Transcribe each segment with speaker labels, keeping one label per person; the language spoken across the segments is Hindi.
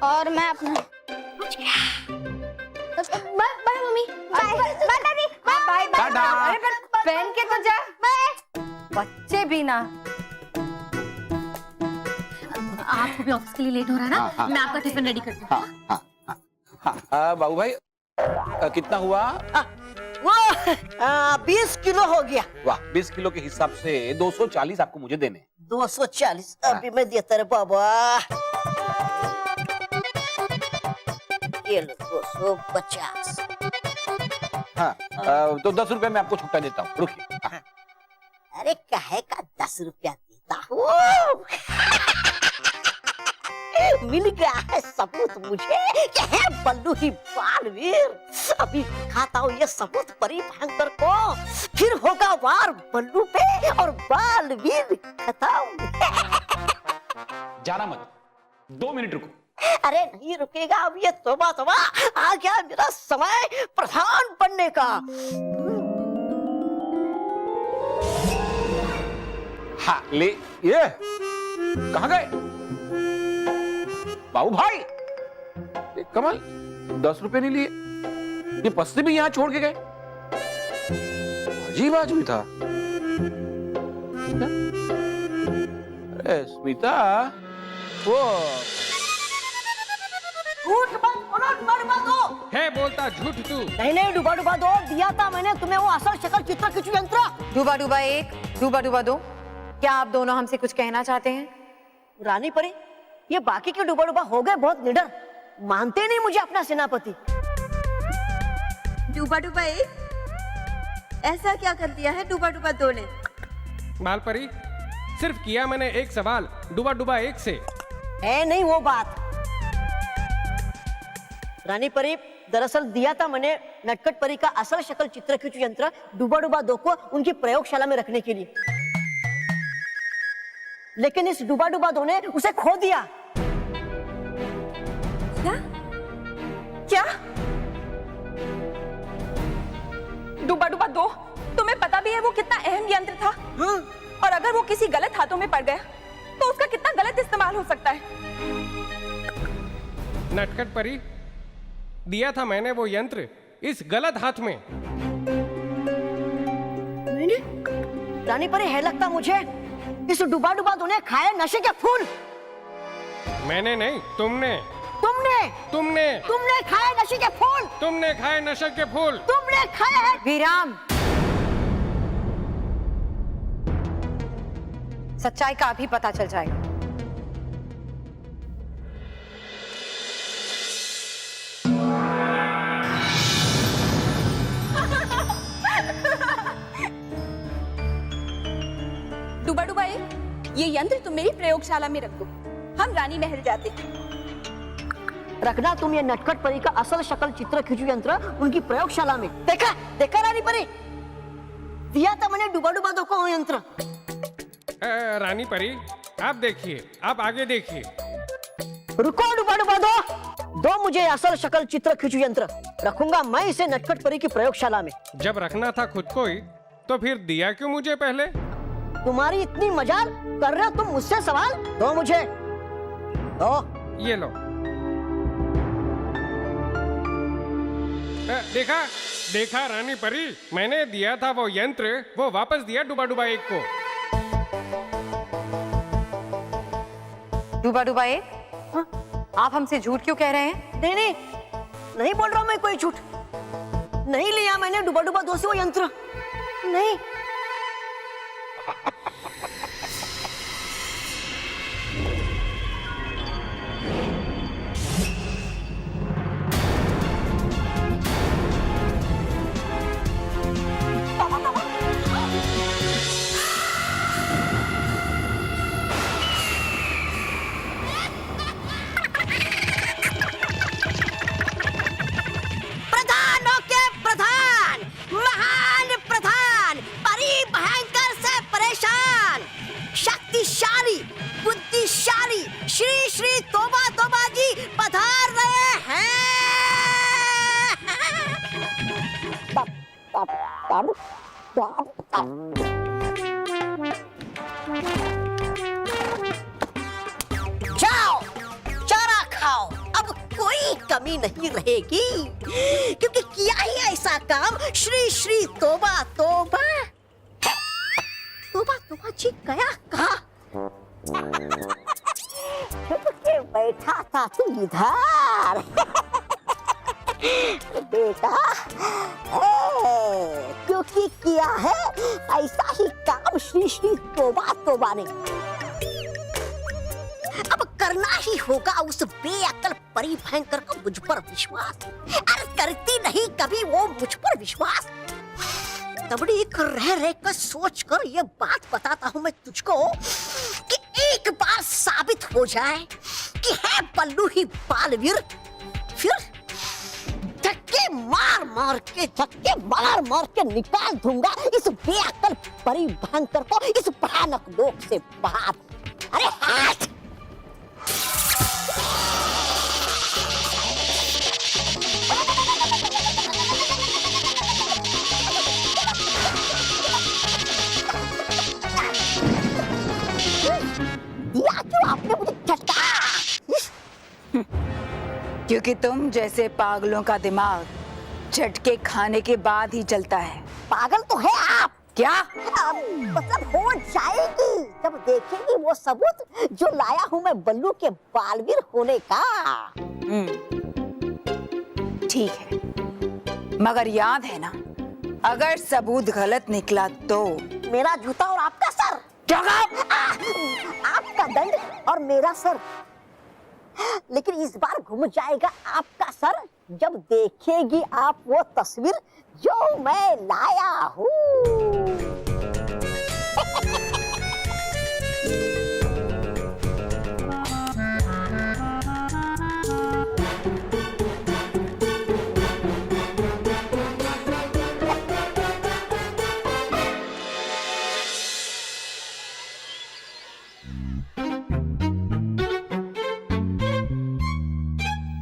Speaker 1: और मैं अपना bye bye mummy, bye bye दादी, बाय बाय।
Speaker 2: अरे पर पहन के तो जा। बच्चे भी ना।
Speaker 1: आपको भी ऑफिस के लिए लेट हो रहा है ना? मैं आपका टिफिन रेडी करती हूँ।
Speaker 3: बाबू भाई कितना हुआ?
Speaker 4: वो 20 किलो हो गया।
Speaker 3: वाह, 20 किलो के हिसाब से 240 आपको मुझे देने।
Speaker 4: 240 अभी मैं देता रे बाबा। ये लो 250।
Speaker 3: हाँ, तो 10 रुपए मैं आपको छुट्टा देता हूँ, रुकिए। हाँ।
Speaker 4: अरे काहे का 10 रुपया देता हूँ? मिल गया है सबूत मुझे कि है बल्लू ही बालवीर। अभी खाता हूँ ये सबूत परी भयंकर को, फिर होगा वार बल्लू पे और बालवीर खत्म।
Speaker 3: जाना मत, 2 मिनट रुको।
Speaker 4: अरे नहीं रुकेगा अब, ये तोबा तोबा आ गया मेरा समय प्रधान बनने का।
Speaker 3: हाँ ले, ये कहाँ गए बाबू भाई? कमल 10 रुपए नहीं लिए, ये पस्ते भी यहाँ छोड़ के गए। अजीब आदमी था। अरे स्मिता, वो
Speaker 4: झूठ मत बोलो, डुबा दो।
Speaker 5: है बोलता झूठ तू।
Speaker 4: नहीं डुबा दो, दिया था मैंने तुम्हें वो असल शक्ल चित्र खिंचू यंत्र।
Speaker 2: डूबा डूबा 1, डूबा डूबा 2। क्या आप दोनों हमसे कुछ कहना चाहते हैं?
Speaker 4: रानी परी, ये बाकी के डुबा हो गए बहुत निडर, मानते नहीं मुझे अपना सेनापति।
Speaker 6: डूबा 1 ऐसा क्या कर दिया है डूबा 2 ने?
Speaker 5: मालपरी, सिर्फ किया मैंने एक सवाल डूबा 1 से।
Speaker 4: है नहीं वो बात। रानी परी, दरअसल दिया था मैंने नटखट परी का असल शक्ल चित्र खिंचू यंत्र डूबा 2 को उनकी प्रयोगशाला में रखने के लिए, लेकिन इस डूबा 2 ने उसे खो दिया।
Speaker 6: क्या? डूबा 2 तुम्हें पता भी है वो कितना अहम यंत्र था? और अगर वो किसी गलत हाथों में पड़ गया तो उसका कितना गलत इस्तेमाल हो सकता है।
Speaker 5: नटखट परी, दिया था मैंने वो यंत्र इस गलत हाथ में।
Speaker 4: रानी परी, है लगता मुझे इस डूबा 2 ने खाए नशे के फूल।
Speaker 5: मैंने नहीं, तुमने
Speaker 4: खाए नशे के फूल।
Speaker 5: तुमने खाए नशे के फूल।
Speaker 4: तुमने खाए हैं।
Speaker 2: विराम। सच्चाई का अभी पता चल जाएगा।
Speaker 6: डूबा 1 ये यंत्र तुम मेरी प्रयोगशाला में रख दो, हम रानी महल जाते हैं।
Speaker 4: रखना तुम ये नटखट परी का असल शक्ल चित्र खिंचू यंत्र उनकी प्रयोगशाला में। देखा रानी परी, दिया था मैंने डूबा 2 को वो यंत्र।
Speaker 5: रानी परी, आप देखिए, आप आगे देखिए।
Speaker 4: रुको डूबा 2, दो मुझे असल शक्ल चित्र खिंचू यंत्र, रखूंगा मैं इसे नटखट परी की प्रयोगशाला में।
Speaker 5: जब रखना था खुद को ही तो फिर दिया क्यों मुझे पहले?
Speaker 4: तुम्हारी इतनी मजाल कर रहे हो तुम मुझसे सवाल? दो मुझे, दो।
Speaker 5: ये लो। देखा रानी परी, मैंने दिया था वो यंत्र, वो वापस दिया डूबा 1 को।
Speaker 2: डूबा 1, आप हमसे झूठ क्यों कह रहे हैं?
Speaker 4: नहीं बोल रहा हूं मैं कोई झूठ। नहीं लिया मैंने डूबा 2 से वो यंत्र, नहीं। जाओ, चारा खाओ, कमी नहीं रहेगी, क्योंकि किया ही ऐसा काम श्री श्री तोबा तोबा। तोबा तोबा जी गया कहाँ? छुप के बैठा था तू इधर। बेटा क्योंकि किया है ऐसा ही काम श्री श्री तोबा तोबा ने, अब करना ही होगा उस बेअक्ल परी भयंकर का मुझ पर विश्वास। अरे करती नहीं कभी वो मुझ पर विश्वास। तबड़ी रह रह कर सोच कर ये बात बताता हूँ मैं तुझको कि एक बार साबित हो जाए कि है पल्लू ही बालवीर, फिर धक्के मार मार के निकाल दूंगा इस बेअक्ल परी भयंकर को इस भयानक लोक से बाहर। अरे हाथ दिया क्यों आपने मुझे झटका?
Speaker 7: क्योंकि तुम जैसे पागलों का दिमाग झटके खाने के बाद ही चलता है।
Speaker 4: पागल तो है आप।
Speaker 7: क्या?
Speaker 4: मतलब हो जाएगी जब देखेंगी वो सबूत जो लाया हूँ मैं बल्लू के बालवीर होने का।
Speaker 7: ठीक है, मगर याद है ना, अगर सबूत गलत निकला तो
Speaker 4: मेरा जूता और आपका सर। आपका दंड और मेरा सर, लेकिन इस बार घूम जाएगा आपका सर जब देखेगी आप वो तस्वीर जो मैं लाया हूँ।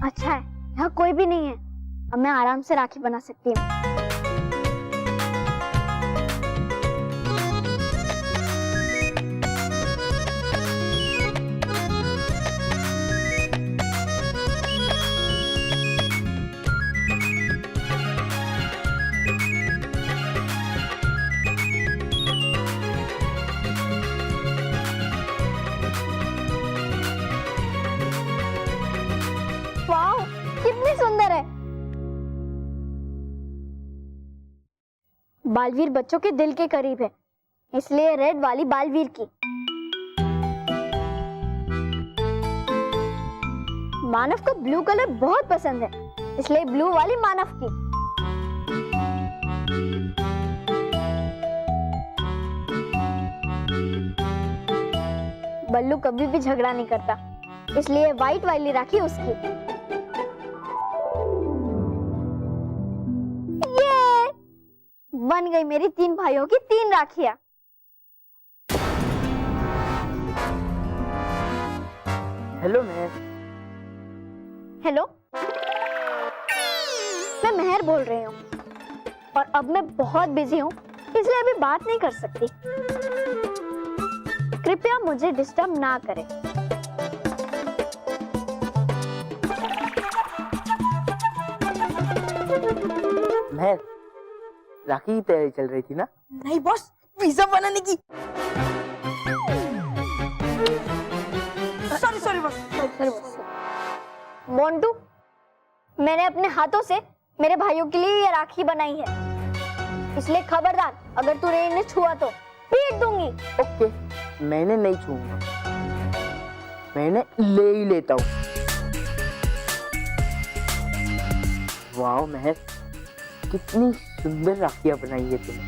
Speaker 1: अच्छा है, यहाँ कोई भी नहीं है, अब मैं आराम से राखी बना सकती हूँ। वाह, कितनी सुंदर है। बालवीर बच्चों के दिल के करीब है, इसलिए रेड वाली बालवीर की। मानव को ब्लू कलर बहुत पसंद है, इसलिए ब्लू वाली मानव की। बल्लू कभी भी झगड़ा नहीं करता, इसलिए व्हाइट वाली राखी उसकी। ये बन गई मेरी 3 भाइयों की 3 राखियां।
Speaker 8: हेलो मेहर।
Speaker 1: हेलो, मैं मेहर बोल रही हूँ और अब मैं बहुत बिजी हूँ, इसलिए अभी बात नहीं कर सकती। कृपया मुझे डिस्टर्ब ना करें।
Speaker 8: मेहर, राखी की तैयारी चल रही थी ना?
Speaker 6: नहीं बॉस, पिज्जा बनाने की। Sorry boss.
Speaker 1: मोंटू, मैंने अपने हाथों से मेरे भाइयों के लिए ये राखी बनाई है, इसलिए खबरदार, अगर तूने इन्हें छुआ तो पीट दूंगी।
Speaker 8: ओके, मैंने नहीं छूऊंगा, मैंने ले ही लेता हूँ। वाह मेहर, कितनी सुंदर राखियां बनाई है तुमने।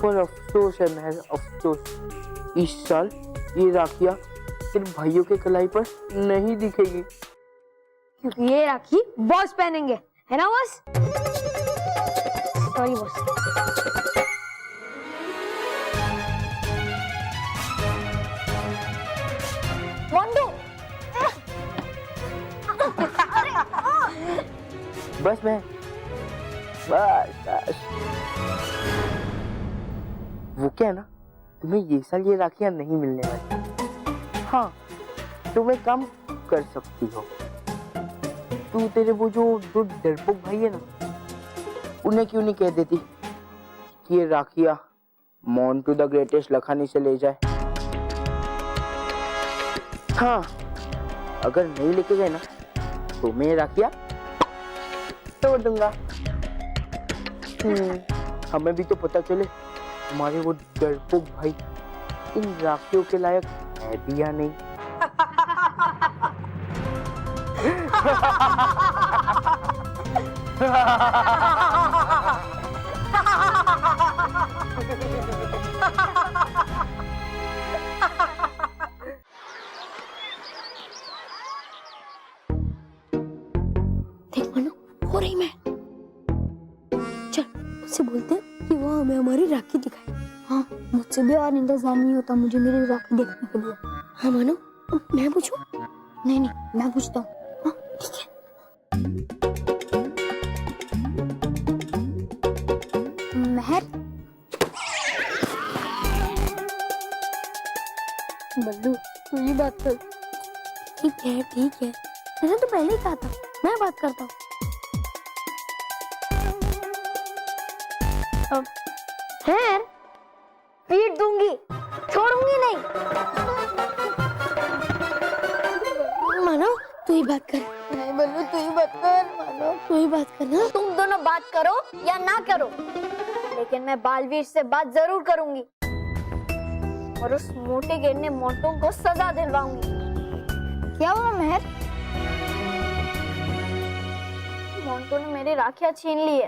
Speaker 8: पर अफसोस है मेहर, अफसोस, इस साल ये राखियां तेरे भाइयों के कलाई पर नहीं दिखेगी,
Speaker 1: क्योंकि ये राखी बॉस पहनेंगे, है ना बॉस? Sorry boss. मोंटू,
Speaker 8: बस मैं बस वो क्या है ना, तुम्हें ये साल ये राखियां नहीं मिलने वाली। हाँ, तुम एक काम कर सकती हो। तू तेरे वो जो दो डरपोक भाई है ना, उन्हें क्यों नहीं कह देती कि ये राखिया मोंटू द ग्रेटेस्ट लखानी से ले जाए? हाँ, अगर नहीं लेके गए ना तो मैं राखिया तोड़ दूंगा। हमें भी तो पता चले हमारे वो डरपोक भाई इन राखियों के लायक है भी या नहीं।
Speaker 1: देख मनु, हो रही मैं। चल उससे बोलते हैं कि वो हमें हमारी राखी दिखाए। हाँ, मुझसे भी और इंतजार नहीं होता मुझे मेरी राखी देखने के लिए। हाँ मनु, मैं पूछूं? नहीं नहीं, मैं पूछता हूँ। हाँ ठीक है। महर, बल्लू तू ही बात कर। ठीक है ठीक है, मैंने तो पहले ही कहा था मैं बात करता हूँ। खैर, पीट दूंगी, छोड़ूंगी नहीं। मानो तू ही बात कर। नहीं बल्लू तू ही बात कर। मानो तू ही बात कर ना। तुम दोनों बात करो या ना करो, लेकिन मैं बालवीर से बात जरूर करूंगी और उस मोटे गिरने मोंटू को सजा दिलवाऊंगी। क्या हुआ महर? मोंटू ने मेरी राखियां छीन ली है।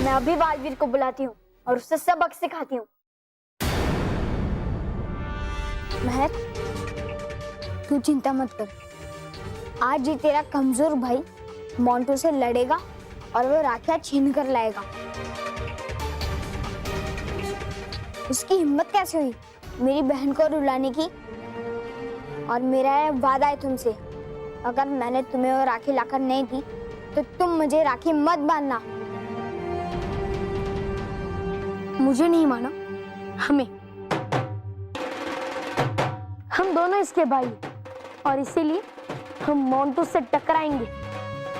Speaker 1: मैं अभी बालवीर को बुलाती हूँ और उससे सबक सिखाती हूँ। महर, तू चिंता मत कर। आज ये तेरा कमजोर भाई मोंटू से लड़ेगा और वो राखियां छीन कर लाएगा। उसकी हिम्मत कैसे हुई मेरी बहन को रुलाने की? और मेरा ये वादा है तुमसे, अगर मैंने तुम्हें वो राखी लाकर नहीं दी तो तुम मुझे राखी मत बांधना। मुझे नहीं माना, हमें। हम दोनों इसके भाई और इसीलिए हम मोंटू से टकराएंगे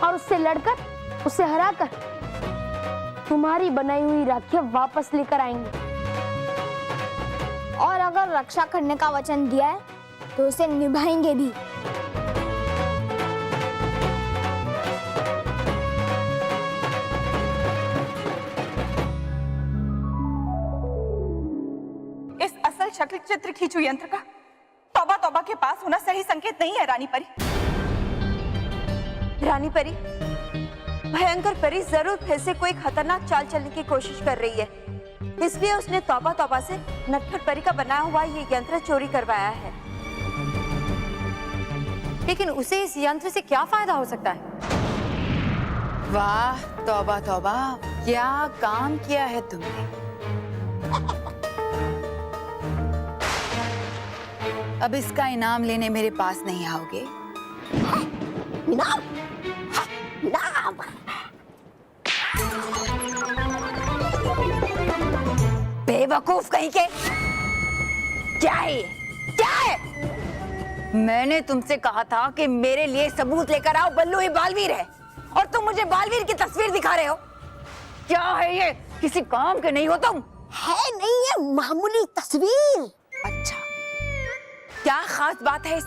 Speaker 1: और उससे लड़कर, उसे हराकर तुम्हारी बनाई हुई राखियां वापस लेकर आएंगे। और अगर रक्षा करने का वचन दिया है तो उसे निभाएंगे भी।
Speaker 6: इस असल शक्ल चित्र खींचू यंत्र का तौबा तौबा के पास होना सही संकेत नहीं है रानी परी। रानी परी, भयंकर परी जरूर फिर से कोई खतरनाक चाल चलने की कोशिश कर रही है, इसलिए उसने तौबा तौबा से नटखट परी का बनाया हुआ ये यंत्र चोरी करवाया है।
Speaker 2: लेकिन उसे इस यंत्र से क्या फायदा हो सकता है?
Speaker 7: वाह तौबा तौबा, क्या काम किया है तुमने। अब इसका इनाम लेने मेरे पास नहीं आओगे।
Speaker 4: इनाम? इनाम?
Speaker 7: बेवकूफ कहीं के। क्या है? क्या है? मैंने तुमसे कहा था कि मेरे लिए सबूत लेकर आओ, बल्लू ही बालवीर है और तुम मुझे बालवीर की तस्वीर दिखा रहे हो। क्या है ये? किसी काम के नहीं हो तुम।
Speaker 4: है नहीं, ये मामूली तस्वीर।
Speaker 7: अच्छा, क्या खास बात है?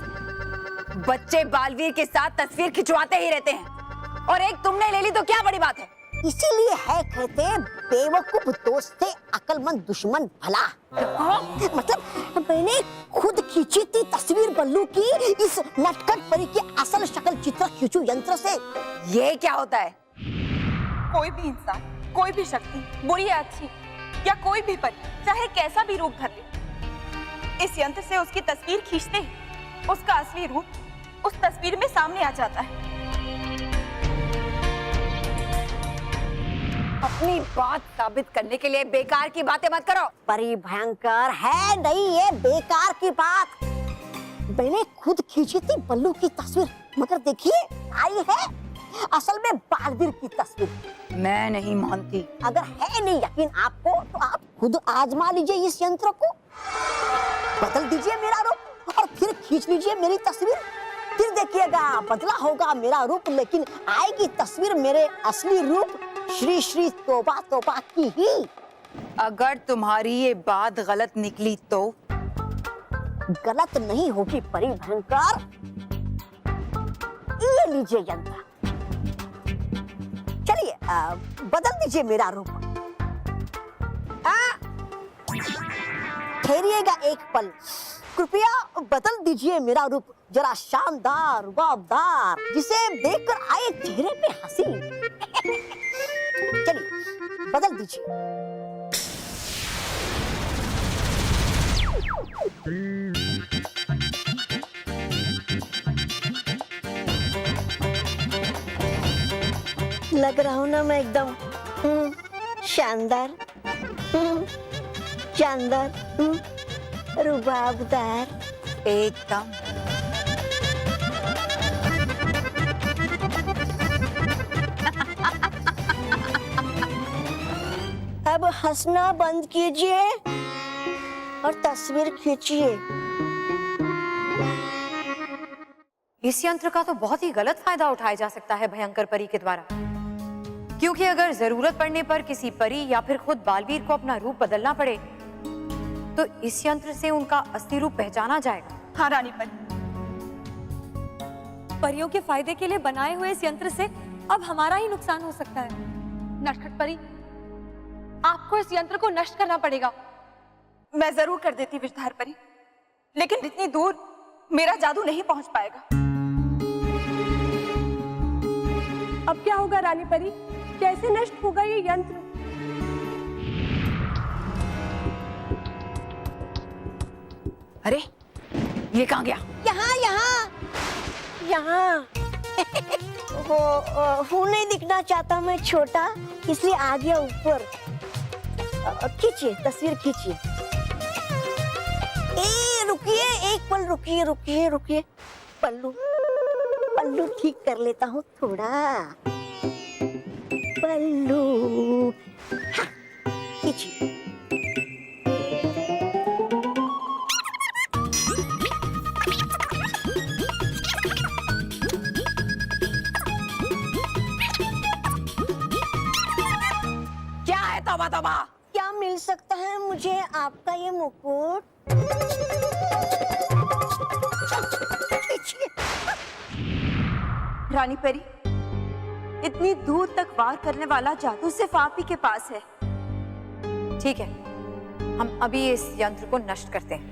Speaker 7: बच्चे बालवीर के साथ तस्वीर खिंचवाते ही रहते हैं और एक तुमने ले ली तो क्या बड़ी बात है?
Speaker 4: इसीलिए है कहते बेवकूफ दोस्त से अकलमंद दुश्मन भला। मतलब मैंने खुद खींची थी तस्वीर बल्लू की इस नटखट परी की असल शक्ल चित्र खींचू यंत्र से।
Speaker 7: ये क्या होता है?
Speaker 6: कोई भी इंसान, कोई भी शक्ति, बुरी या अच्छी, या कोई भी परी, चाहे कैसा भी रूप धर ले, इस यंत्र से उसकी तस्वीर खींचते ही उसका असली रूप उस तस्वीर में सामने आ जाता है।
Speaker 7: अपनी बात साबित करने के लिए बेकार की बातें मत करो।
Speaker 4: परी भयंकर है नहीं, ये बेकार की बात। मैंने खुद खींची थी बल्लू की तस्वीर, मगर देखिए आई है असल में बालवीर की तस्वीर।
Speaker 7: मैं नहीं मानती।
Speaker 4: अगर है नहीं यकीन आपको तो आप खुद आजमा लीजिए इस यंत्र को, बदल दीजिए मेरा रूप और फिर खींच लीजिए मेरी तस्वीर, फिर देखिएगा बदला होगा मेरा रूप, लेकिन आएगी तस्वीर मेरे असली रूप श्री श्री तोबा तोबा की ही।
Speaker 7: अगर तुम्हारी ये बात गलत निकली तो?
Speaker 4: गलत नहीं होगी परी भयंकर, ये लीजिए यंत्र, चलिए बदल दीजिए मेरा रूप। ठहरिएगा एक पल, कृपया बदल दीजिए मेरा रूप, जरा शानदार रुबाबदार, जिसे देखकर आए चेहरे पे हंसी। चलिए बदल दीजिए। लग रहा हूँ ना मैं एकदम शानदार, शानदार, रुबाबदार
Speaker 7: एकदम।
Speaker 4: अब हंसना बंद कीजिए और तस्वीर खींचिए।
Speaker 2: इस यंत्र का तो बहुत ही गलत फायदा उठाया जा सकता है भयंकर परी के द्वारा, क्योंकि अगर जरूरत पड़ने पर किसी परी या फिर खुद बालवीर को अपना रूप बदलना पड़े तो इस यंत्र से उनका असली रूप पहचाना जाएगा।
Speaker 6: हाँ रानी परी, परियों के फायदे के लिए बनाए हुए इस यंत्र से अब हमारा ही नुकसान हो सकता है। नटखट परी, आपको इस यंत्र को नष्ट करना पड़ेगा। मैं जरूर कर देती विषधार परी, लेकिन इतनी दूर मेरा जादू नहीं पहुंच पाएगा।
Speaker 9: अब क्या होगा रानी परी, कैसे नष्ट होगा ये यंत्र?
Speaker 7: अरे ये कहाँ गया?
Speaker 4: यहाँ यहाँ यहाँ वो नहीं दिखना चाहता मैं छोटा, इसलिए आ गया ऊपर। खींचिए तस्वीर खींचिए। रुकिए एक पल, रुकिए रुकिए रुकिए, पल्लू पल्लू ठीक कर लेता हूँ थोड़ा। पल्लू हाँ, खींचिए।
Speaker 7: क्या है तौबा तौबा?
Speaker 4: क्या मिल सकता है मुझे आपका ये मुकुट?
Speaker 6: रानी परी, इतनी दूर तक वार करने वाला जादू सिर्फ आप ही के पास है।
Speaker 2: ठीक है, हम अभी इस यंत्र को नष्ट करते हैं।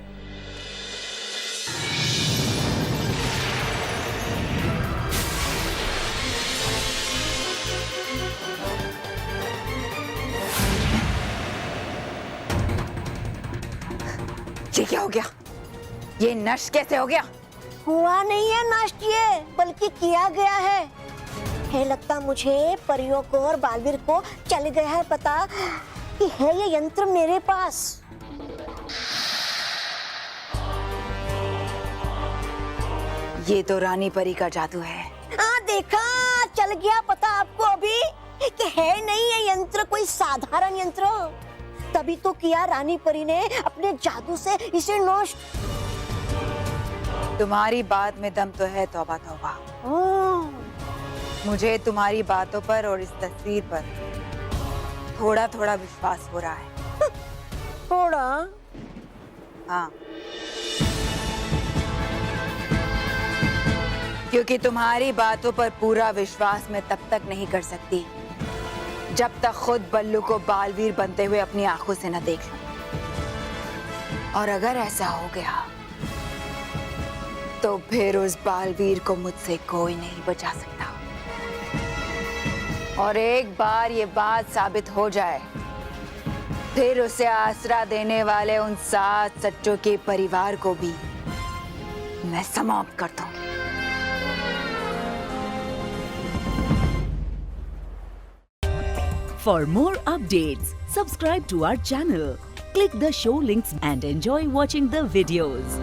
Speaker 7: ये क्या हो गया? ये नष्ट कैसे हो गया?
Speaker 4: हुआ नहीं है नष्ट, ये बल्कि किया गया है लगता मुझे परियों को और बालवीर को चल गया है पता कि है ये यंत्र मेरे पास।
Speaker 7: ये तो रानी परी का जादू है।
Speaker 4: हाँ देखा, चल गया पता आपको अभी कि है नहीं ये यंत्र कोई साधारण यंत्र, तभी तो किया रानी परी ने अपने जादू से इसे नष्ट।
Speaker 7: तुम्हारी बात में दम तो है तौबा तौबा। मुझे तुम्हारी बातों पर और इस तस्वीर पर थोड़ा थोड़ा विश्वास हो रहा है।
Speaker 4: थोड़ा?
Speaker 7: हाँ, क्योंकि तुम्हारी बातों पर पूरा विश्वास मैं तब तक नहीं कर सकती जब तक खुद बल्लू को बालवीर बनते हुए अपनी आंखों से न देख लूं। और अगर ऐसा हो गया तो फिर उस बालवीर को मुझसे कोई नहीं बचा सकता। और एक बार ये बात साबित हो जाए, फिर उसे आसरा देने वाले उन 7 सच्चों के परिवार को भी मैं समाप्त कर दूंगी।
Speaker 10: For more updates, subscribe to our channel, click the show links and enjoy watching the videos.